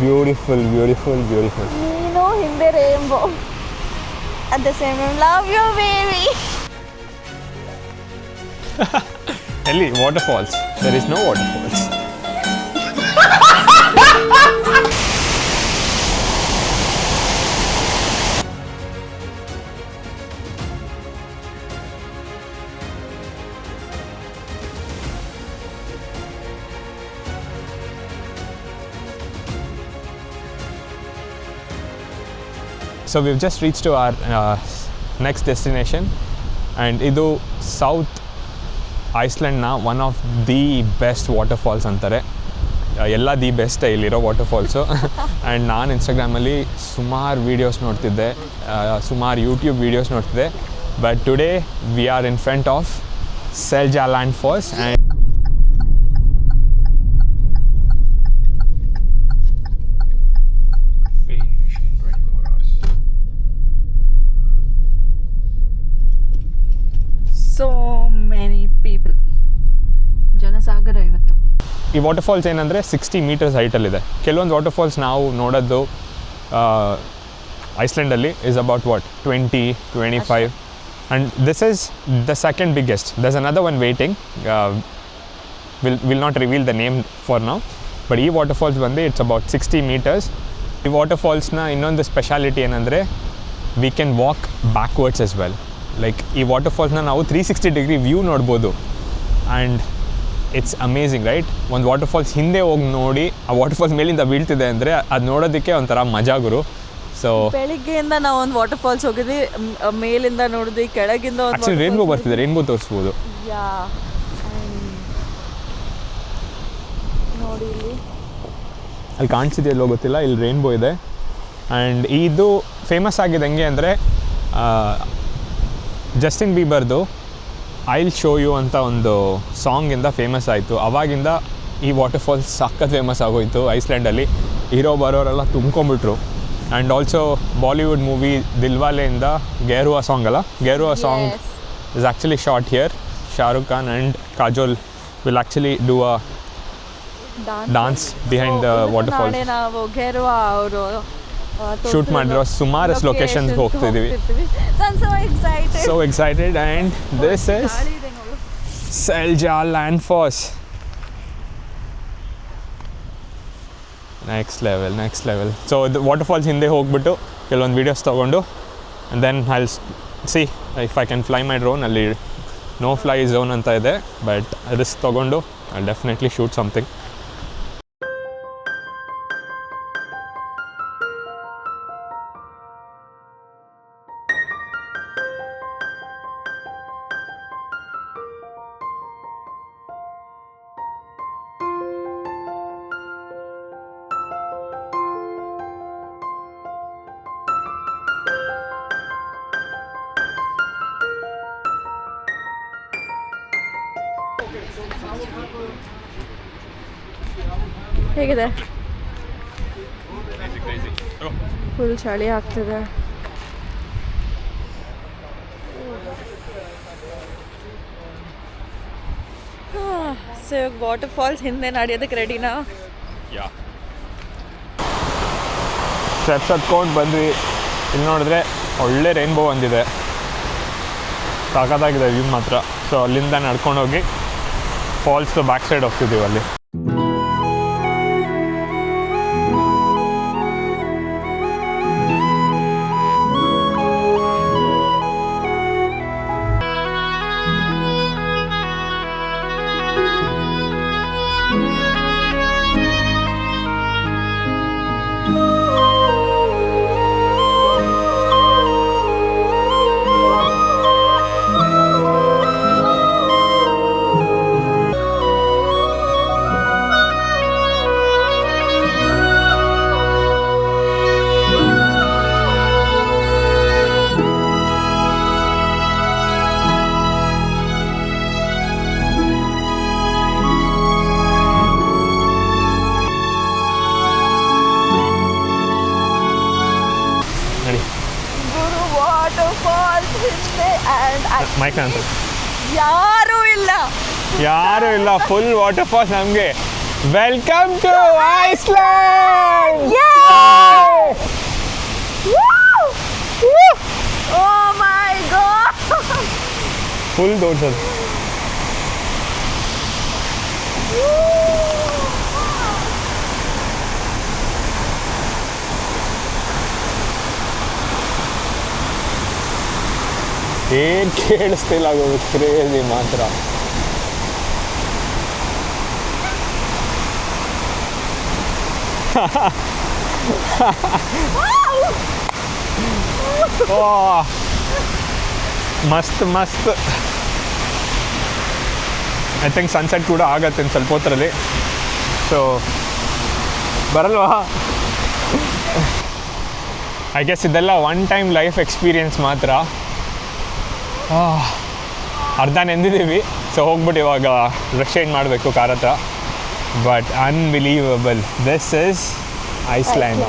Beautiful beautiful beautiful. ನೀನು ಹಿಂದೆ rainbow. At the same time, love you, baby. ಎಲ್ಲಿ water falls? There is no water falls. So we've just reached to our next destination, and idu South Iceland na one of the best waterfalls antare. ಎಲ್ಲ the best ಇಲ್ಲಿರೋ waterfalls. And ನಾನು ಇನ್ಸ್ಟಾಗ್ರಾಮಲ್ಲಿ ಸುಮಾರು videos ನೋಡ್ತಿದ್ದೆ, ಸುಮಾರು YouTube videos ನೋಡ್ತಿದ್ದೆ. But today we are in front of Seljaland falls. And So many people. ಜನಸಾಗರ ಇವತ್ತು. ಈ ವಾಟರ್ಫಾಲ್ಸ್ ಏನಂದರೆ 60 ಮೀಟರ್ಸ್ ಹೈಟಲ್ಲಿದೆ. ಕೆಲವೊಂದು ವಾಟರ್ಫಾಲ್ಸ್ ನಾವು ನೋಡೋದು ಐಸ್ಲ್ಯಾಂಡಲ್ಲಿ is about 20-25, and this is the second biggest. There's another one waiting, will not reveal the name for now. But ಈ waterfalls ಬಂದು ಇಟ್ಸ್ ಅಬೌಟ್ 60 ಮೀಟರ್ಸ್. ಈ ವಾಟರ್ಫಾಲ್ಸ್ನ ಇನ್ನೊಂದು ಸ್ಪೆಷಾಲಿಟಿ ಏನಂದರೆ we can walk backwards as well. Like ಈ ವಾಟರ್ಫಾಲ್ಸ್ನ ನಾವು 360 degree view ನೋಡ್ಬೋದು. And it's amazing, right? ಒಂದು ವಾಟರ್ಫಾಲ್ಸ್ ಹಿಂದೆ ಹೋಗಿ ನೋಡಿ ಆ ವಾಟರ್ಫಾಲ್ಸ್ ಮೇಲಿಂದ ಬೀಳ್ತಿದೆ ಅಂದರೆ ಅದು ನೋಡೋದಕ್ಕೆ ಒಂಥರ ಮಜಾ ಗುರು. ಸೊ ಬೆಳಿಗ್ಗೆಯಿಂದ ನಾವು ಒಂದು ವಾಟರ್ಫಾಲ್ಸ್ ಹೋಗಿದ್ವಿ, ಮೇಲಿಂದ ನೋಡಿದ್ವಿ, ಕೆಳಗಿಂದ ಆ್ಯಕ್ಚುಲಿ ರೇನ್ಬೋ ಬರ್ತಿದೆ, ರೇನ್ಬೋ ತೋರಿಸ್ಬೋದು. ಯಾ ನೋಡಿ ಇಲ್ಲಿ ಅಲ್ಲಿ ಕಾಣಿಸಿದೆಯಲ್ಲೋ ಗೊತ್ತಿಲ್ಲ, ಇಲ್ಲಿ ರೇನ್ಬೋ ಇದೆ. ಆ್ಯಂಡ್ ಇದು ಫೇಮಸ್ ಆಗಿದೆ ಹೆಂಗೆ ಅಂದರೆ ಜಸ್ಟಿನ್ ಬೀಬರ್ದು ಐ ವಿಲ್ ಶೋ ಯು ಅಂತ ಒಂದು ಸಾಂಗಿಂದ ಫೇಮಸ್ ಆಯಿತು. ಅವಾಗಿಂದ ಈ ವಾಟರ್ಫಾಲ್ಸ್ ಸಖತ್ ಫೇಮಸ್ ಆಗೋಯಿತು ಐಸ್ಲ್ಯಾಂಡಲ್ಲಿ. ಹೀರೋ ಬರೋರೆಲ್ಲ ತುಂಬ್ಕೊಂಬಿಟ್ರು. ಆ್ಯಂಡ್ ಆಲ್ಸೋ ಬಾಲಿವುಡ್ ಮೂವಿ ದಿಲ್ವಾಲೆಯಿಂದ ಗೇರುವಾ ಸಾಂಗ್ ಅಲ್ಲ, Gerua song is actually shot here. Shahrukh Khan and Kajol will actually do a dance behind the waterfalls. ನಾವು ಗೇರುವಾ ಅವರು ಶೂಟ್ ಮಾಡಿರೋ ಸುಮಾರು ಲೊಕೇಶನ್ಸ್ ಹೋಗ್ತಿದ್ದೀವಿ. So excited, and this is Seljaland Falls. Next level. So the waterfalls hinde ಹೋಗ್ಬಿಟ್ಟು ಕೆಲವೊಂದು videos ತೊಗೊಂಡು, and then I'll see if I can fly my drone. ಅಲ್ಲಿ no fly zone ಅಂತ ಇದೆ, ಬಟ್ ರಿಸ್ಕ್ ತೊಗೊಂಡು I'll definitely shoot something. ಹೇಗಿದೆ? Full ಚಳಿ ಆಗ್ತಿದೆ. ಸೊ ಇವಾಗ ವಾಟರ್ ಫಾಲ್ಸ್ ಹಿಂದೆ ನಡೆಯೋದಕ್ಕೆ ರೆಡಿನಾ? ಸ್ಟೆಪ್ಸ್ ಹತ್ಕೊಂಡು ಬಂದ್ವಿ. ಇಲ್ಲಿ ನೋಡಿದ್ರೆ ಒಳ್ಳೆ ರೇನ್ಬೋ ಬಂದಿದೆ, ಸಾಕಾಗಿದೆ ವ್ಯೂ ಮಾತ್ರ. ಸೊ ಅಲ್ಲಿಂದ ನಡ್ಕೊಂಡೋಗಿ ಫಾಲ್ಸ್ ಬ್ಯಾಕ್ ಸೈಡ್ ಹೋಗ್ತಿದ್ದೀವಿ. ಅಲ್ಲಿ ಮೈಕ್ ಅಂತ ಯಾರೂ ಇಲ್ಲ, ಫುಲ್ ವಾಟರ್ ಫಾಲ್ಸ್. ನಮಗೆ welcome to Iceland. Oh my god! Full ತೋರ್ಸೋದು. ಏನ್ ಕೇಳಿಸ್ತಿಲ್ಲ ಕ್ರೇಜಿ ಮಾತ್ರ. ಓ ಮಸ್ತ್ ಮಸ್ತ್. ಐ ಥಿಂಕ್ ಸನ್ಸೆಟ್ ಕೂಡ ಆಗತ್ತೆ ಇನ್ನು ಸ್ವಲ್ಪ ಹೊತ್ತರಲ್ಲಿ. ಸೊ ಬರಲ್ವಾ? ಐ ಗೆಸ್ ಇದೆಲ್ಲ ಒನ್ ಟೈಮ್ ಲೈಫ್ ಎಕ್ಸ್ಪೀರಿಯನ್ಸ್ ಮಾತ್ರ. ಅರ್ಧ ನೆಂದಿದ್ದೀವಿ. ಸೊ ಹೋಗ್ಬಿಟ್ಟು ಇವಾಗ ಡ್ರೆಸ್ ಚೇಂಜ್ ಮಾಡಬೇಕು ಕಾರ್ ಹತ್ರ. But unbelievable, this is Iceland.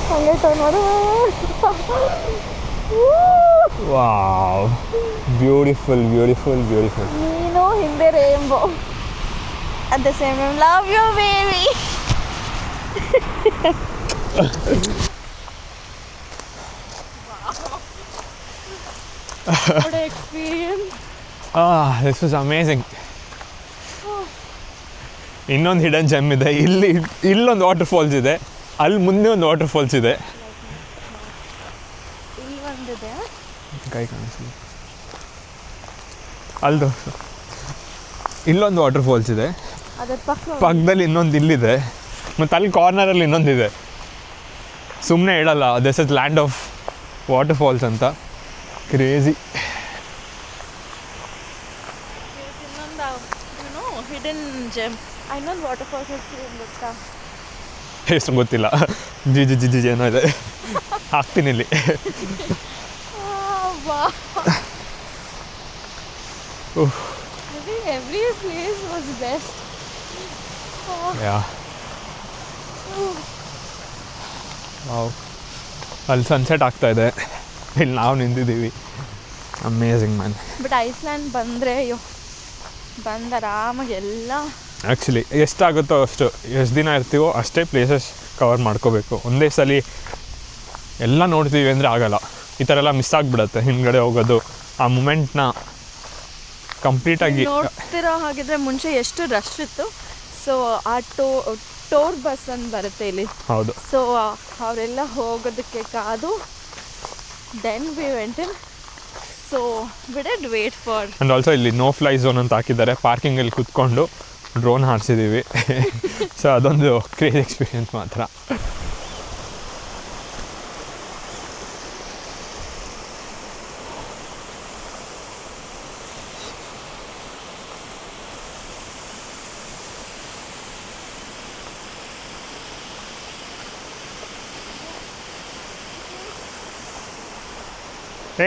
ಹಂಗೆ ಟರ್ನ್ ಮಾಡು. Wow, beautiful beautiful beautiful. ನೀನು ಹಿಂದೆ rainbow. At the same time love you baby. What an experience. This was amazing. ಇನ್ನೊಂದು ಹಿಡನ್ ಜೆಮ್ ಇದೆ. ಇಲ್ಲೊಂದು ವಾಟರ್ ಫಾಲ್ಸ್ ಇದೆ, ಅಲ್ಲಿ ಮುಂದೆ ಒಂದು ವಾಟರ್ ಫಾಲ್ಸ್ ಇದೆ. ಇಲ್ಲಿ ಒಂದಿದೆ. ಕೈ ಕಾಣಿಸ್ಲಿ ಅಲ್ದು. ಇಲ್ಲೊಂದು ವಾಟರ್ ಫಾಲ್ಸ್ ಇದೆ, ಅದರ ಪಕ್ಕದಲ್ಲಿ ಇನ್ನೊಂದು ಇಲ್ಲಿದೆ, ಮತ್ತು ಅಲ್ಲಿ ಕಾರ್ನರಲ್ಲಿ ಇನ್ನೊಂದಿದೆ. ಸುಮ್ಮನೆ ಹೇಳಲ್ಲ this is land of waterfalls ಅಂತ. ಕ್ರೇಜಿ. ಇನ್ನೊಂದು ಹಿಡನ್ ಜೆಮ್. ಇನ್ನೊಂದು ವಾಟರ್ ಫಾಲ್ಸ್ ಹೆಸರು ಗೊತ್ತಾ? ಹೆಸರು ಗೊತ್ತಿಲ್ಲ. ಜಿ ಜಿ ಜಿ ಜಿ ಏನೋ ಇದೆ, ಹಾಕ್ತೀನಿ ಇಲ್ಲಿ. Every place was best. ಅಲ್ಲಿ ಸನ್ಸೆಟ್ ಆಗ್ತಾ ಇದೆ, ಇಲ್ಲಿ ನಾವು ನಿಂತಿದ್ದೀವಿ. Amazing man. ಬಟ್ ಐಸ್ಲ್ಯಾಂಡ್ ಬಂದರೆ ಬಂದು ಆರಾಮಾಗಿ ಎಲ್ಲ ಆ್ಯಕ್ಚುಲಿ ಎಷ್ಟಾಗುತ್ತೋ ಅಷ್ಟು, ಎಷ್ಟು ದಿನ ಇರ್ತೀವೋ ಅಷ್ಟೇ ಪ್ಲೇಸಸ್ ಕವರ್ ಮಾಡ್ಕೋಬೇಕು. ಒಂದೇ ಸಲ ಎಲ್ಲ ನೋಡ್ತೀವಿ ಅಂದರೆ ಆಗಲ್ಲ. ಈ ಥರ ಎಲ್ಲ ಮಿಸ್ ಆಗಿಬಿಡತ್ತೆ ಹಿಂದ್ಗಡೆ ಹೋಗೋದು. ಆ ಮೂಮೆಂಟ್ನ ಕಂಪ್ಲೀಟಾಗಿ ನೋಡ್ತಿರೋ ಹಾಗಿದ್ರೆ ಮುಂಚೆ ಎಷ್ಟು ರಶ್ ಇತ್ತು. ಸೊ ಆ ಟೋರ್ ಬಸ್ ಅಂತ ಬರುತ್ತೆ ಇಲ್ಲಿ. ಹೌದು. ಸೊ ಅವರೆಲ್ಲ ಹೋಗೋದಕ್ಕೆ ಕಾದು then we went in. So we did wait for. And also ಇಲ್ಲಿ ನೋ ಫ್ಲೈ ಝೋನ್ ಅಂತ ಹಾಕಿದ್ದಾರೆ. ಪಾರ್ಕಿಂಗಲ್ಲಿ ಕೂತ್ಕೊಂಡು ಡ್ರೋನ್ ಹಾರಿಸಿದ್ದೀವಿ. ಸೊ ಅದೊಂದು ಕ್ರೇಜಿ ಎಕ್ಸ್ಪೀರಿಯನ್ಸ್ ಮಾತ್ರ.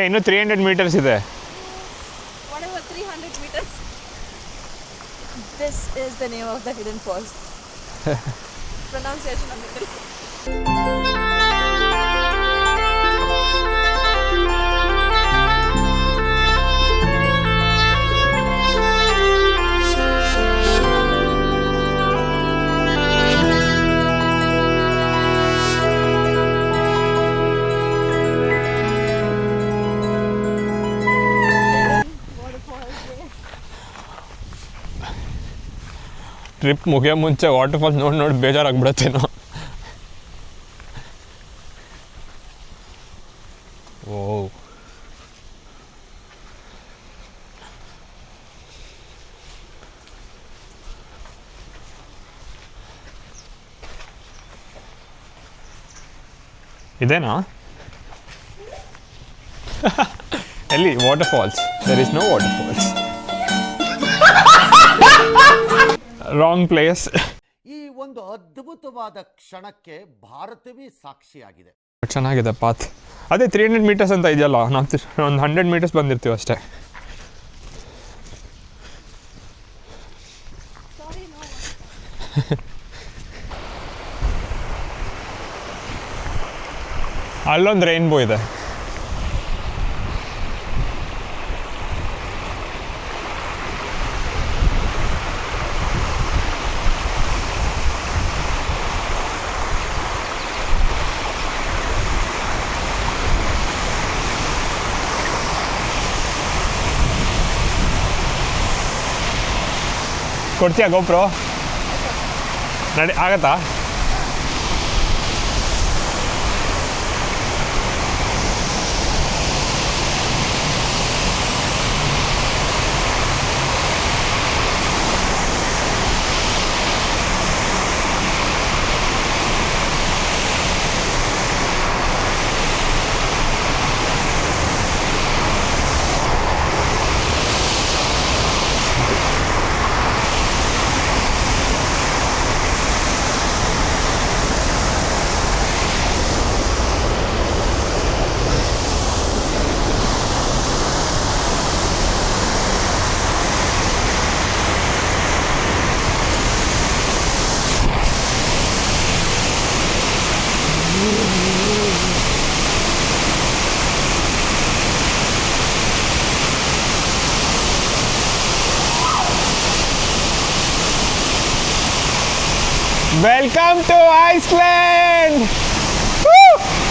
ಇನ್ನೂ 300 meters ಇದೆ. Whatever, 300 meters. This is the name of the hidden falls. Pronunciation of it. Trip ಮುಗಿಯೋ ಮುಂಚೆ ವಾಟರ್ ಫಾಲ್ಸ್ ನೋಡಿ ಬೇಜಾರಾಗ್ಬಿಡತ್ತೇನೋ. ಓ ಇದೇನಾ? ಎಲ್ಲಿ water falls? There is no water falls. Wrong place. ಈ ಒಂದು ಅದ್ಭುತವಾದ ಕ್ಷಣಕ್ಕೆ ಭಾರತವೇ ಸಾಕ್ಷಿಯಾಗಿದೆ. ಚೆನ್ನಾಗಿದೆ ಪಾತ್. ಅದೇ 300 meters ಅಂತ ಇದೆಯಲ್ಲ, ನಾವು ಒಂದು 100 meters ಬಂದಿರ್ತೀವಿ ಅಷ್ಟೇ. ಅಲ್ಲೊಂದು ರೈನ್ಬೋ ಇದೆ. ಕೊಡ್ತೀಯಾ ಗೋಪ್ರೋ ನಡಿ ಆಗತ್ತಾ Welcome to Iceland! Woo!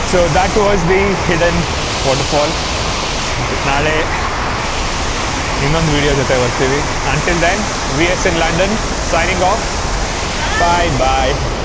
So that was the hidden waterfall. ನಾಳೆ ಇನ್ನೊಂದು ವಿಡಿಯೋ ಜೊತೆ ಬರ್ತೀವಿ. Until then, VS in London signing off. Bye bye.